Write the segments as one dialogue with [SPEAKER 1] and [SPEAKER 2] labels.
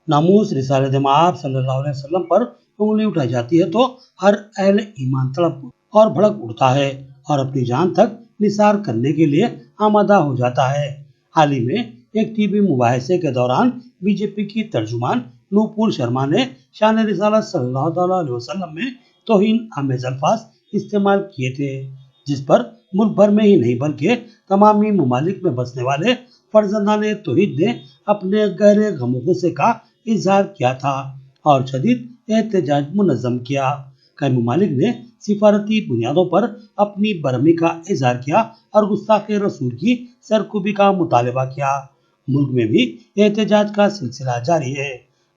[SPEAKER 1] नामूस रिसालत मआब सल्लल्लाहु अलैहि वसल्लम पर उंगली उठाई जाती है तो हर अहले ईमान तड़प और भड़क उठता है और अपनी जान तक निसार करने के लिए आमादा हो जाता है। हाल ही में एक टीवी मुबाहिसे के दौरान बीजेपी की तर्जुमान नूपुर शर्मा ने शान रिसालत सल्लल्लाहु अलैहि वसल्लम में तौहीन आमेज अल्फाज इस्तेमाल किए थे, जिस पर मुल्क भर में ही नहीं बल्कि तमामी ममालिक में बसने वाले फर्जंदाने तौहीद ने अपने गहरे गम गुस्से का इजहार किया था और शदीद एहतजाज मुनज़्ज़म किया। कई ममालिक ने सिफारती बुनियादों पर अपनी बरहमी का इजहार किया और गुस्ताखे रसूल की सरकुबी का मुतालबा किया। मुल्क में भी एहतजाज का सिलसिला जारी है।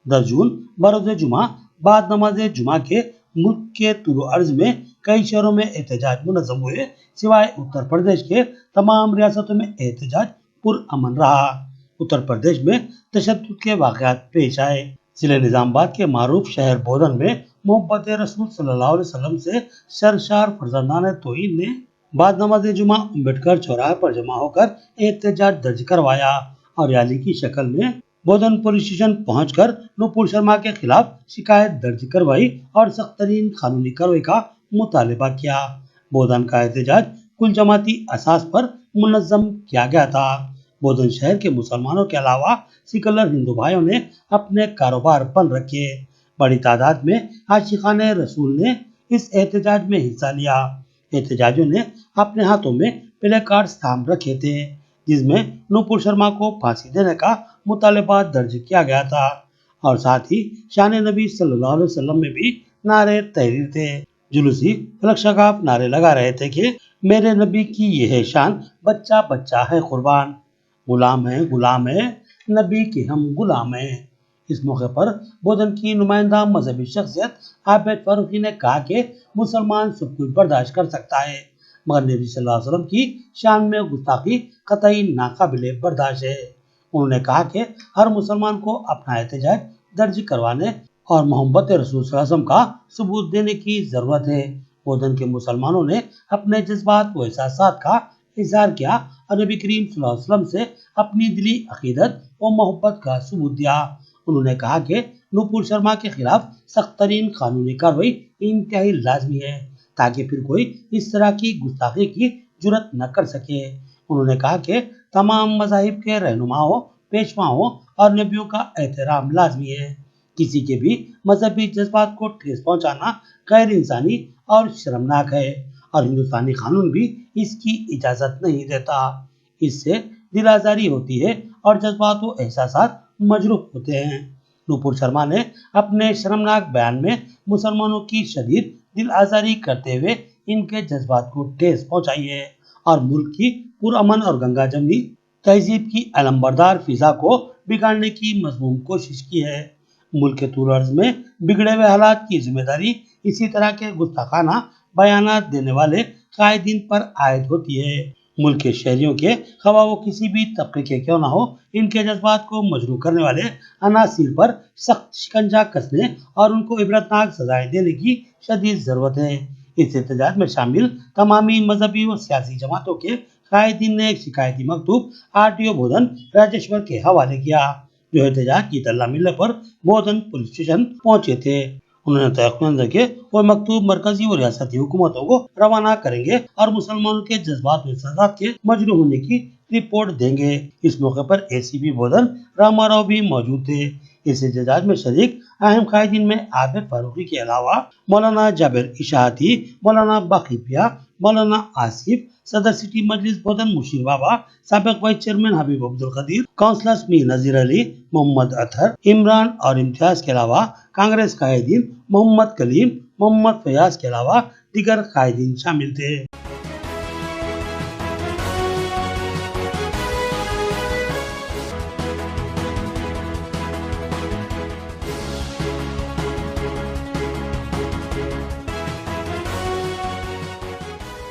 [SPEAKER 1] 10 जून बरोज़ जुमा बाद नमाज जुमा के मुल्क के तुलु अर्ज में कई शहरों में एहतजाज मुनज़्ज़म हुए, सिवाय उत्तर प्रदेश के तमाम रियासतों में एहतजाज पुरअमन रहा। उत्तर प्रदेश में तशद्दुद के वाक़यात पेश आए। जिले निजामाबाद के मारूफ शहर बोधन में मोहब्बत रसूल सल्लल्लाहु अलैहि वसल्लम से सरशार फर्जंदान तौहीद ने बाद नमाज जुमा अम्बेडकर चौराहे पर जमा होकर एहतजाज दर्ज करवाया और रैली की शक्ल में बोधन पुलिस स्टेशन पहुंचकर नूपुर शर्मा के खिलाफ शिकायत दर्ज करवाई और सख्त तरीन कानूनी कार्रवाई का मुतालबा किया। बोधन का एहतजाज कुल जमाती असास पर मुनज़्ज़म किया गया था। बोधन शहर के मुसलमानों के अलावा सिकलर हिंदू भाइयों ने अपने कारोबार बंद रखे। बड़ी तादाद में आशिकाने रसूल ने इस एहतजाज में हिस्सा लिया। एहतजाजियों ने अपने हाथों में प्ले कार्ड्स थाम रखे थे, जिसमें नूपुर शर्मा को फांसी देने का मुतालबा दर्ज किया गया था और साथ ही शान नबी सल्लल्लाहु अलैहि वसल्लम में भी नारे तहरीर थे। जुलूसी लक्षगाफ नारे लगा रहे थे कि मेरे नबी की ये है शान, बच्चा बच्चा है कुर्बान, गुलाम है नबी के हम गुलाम हैं। इस मौके पर बोधन की नुमाइंदा मजहबी शख्सियत आबिद फारूकी ने कहा कि मुसलमान सब कुछ बर्दाश्त कर सकता है, मगर नबी सल्लल्लाहु अलैहि वसल्लम की शान में गुस्ताखी कतई नाकाबिले बर्दाश्त है। उन्होंने कहा कि हर मुसलमान को अपना एहतजाज दर्ज करवाने और मोहब्बत रसूल सल्लल्लाहु अलैहि वसल्लम का सबूत देने की जरूरत है। बोधन के मुसलमानों ने अपने जज्बात व एहसासात का इजहार किया और नबी करीम सल्लल्लाहु अलैहि वसल्लम से अपनी दिली अकीदत व मोहब्बत का सबूत दिया। उन्होंने कहा कि नूपुर शर्मा के खिलाफ सख्त तरीन कानूनी कार्रवाई इंतहाई लाजमी है, ताकि फिर कोई इस तरह की गुस्ताखी की जुर्रत न कर सके। उन्होंने कहा कि तमाम मज़ाहिब के रहनुमाओं, पेशवाओं और नबियों का एहतराम लाजमी है। किसी के भी मजहबी जज्बात को ठेस पहुंचाना गैर इंसानी और शर्मनाक है और हिंदुस्तानी कानून भी इसकी इजाजत नहीं देता। इससे दिल आजारी होती है और जज्बात व एहसासात मजरूह होते हैं। नूपुर शर्मा ने अपने शर्मनाक बयान में मुसलमानों की शदीद दिल आजारी करते हुए इनके जज्बात को ठेस पहुंचाई है और मुल्क की पुरअमन और गंगा जमनी तहजीब की अलमबरदार फिजा को बिगाड़ने की मजमूम कोशिश की है। मुल्क के तूल अर्ज में बिगड़े हुए हालात की जिम्मेदारी इसी तरह के गुस्ताखाना बयानात देने वाले कायदीन पर आयद होती है। मुल्क के शहरियों के खवा वो किसी भी तबके के क्यों ना हो, इनके जज्बात को मजरूह करने वाले अनासिर पर सख्त शिकंजा कसने और उनको इबरतनाक सजाएं देने की शदीद जरूरत है। इस एहतजाज में शामिल तमामी मजहबी व सियासी जमातों के कायदीन ने एक शिकायती मकतूब RTO बोधन राजेश्वर के हवाले किया, जो एहतजाज की इत्तला मिलने पर बोधन पुलिस स्टेशन पहुंचे थे। उन्होंने तयक़ीन कि वो मकतूब मरकजी और रियासती हुकूमतों को रवाना करेंगे और मुसलमानों के जज्बात और एहसासात के मजरूह होने की रिपोर्ट देंगे। इस मौके पर ACP बोधन रामाराव भी मौजूद थे। इस एहतजाज में शरीक अहम कायदीन में आबिद फारूकी के अलावा मौलाना जाबिर इशाअती, मौलाना बाकिबिया, मौलाना आसिफ, सदर सिटी मजलिस बोधन मुशीर बाबा, साबिक वाइस चेयरमैन हबीब अब्दुल कदीर, काउंसलर्स मी नजीर अली, मोहम्मद अतहर, इमरान और इम्तियाज के अलावा कांग्रेस कायदीन मोहम्मद कलीम, मोहम्मद फयाज के अलावा दीगर कायदीन शामिल थे।